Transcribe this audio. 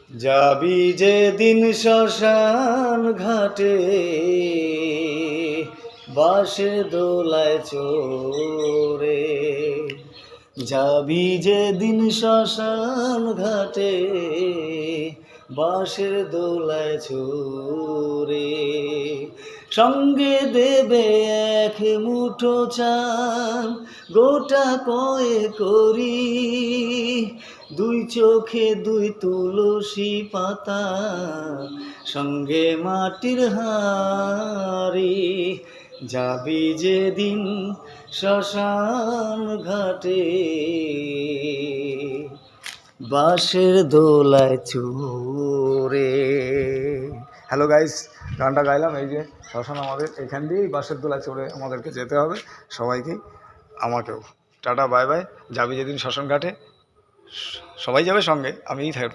যাবি যেদিন শ্মশান ঘাটে, বাঁশের দোলায় চড়ে। যাবি যেদিন শ্মশান ঘাটে, বাঁশের দোলায় চড়ে। সঙ্গে দেবে এক মুঠো চাল, গোটা কয়ে করি, দুই চোখে দুই তুলসী পাতা, সঙ্গে মাটির হাঁড়ি। যাবি যেদিন শ্মশান ঘাটে, বাঁশের দোলায় চড়ে। হ্যালো গাইস, গানটা গাইলাম। এই যে শ্মশান আমাদের এখান দিয়েই বাঁশের দোলায় চড়ে আমাদেরকে যেতে হবে সবাইকেই, আমাকেও। Tata, bye bye. যাবি যেদিন শ্মশান ঘাটে, সবাই যাবে সঙ্গে, আমিই থাকবো।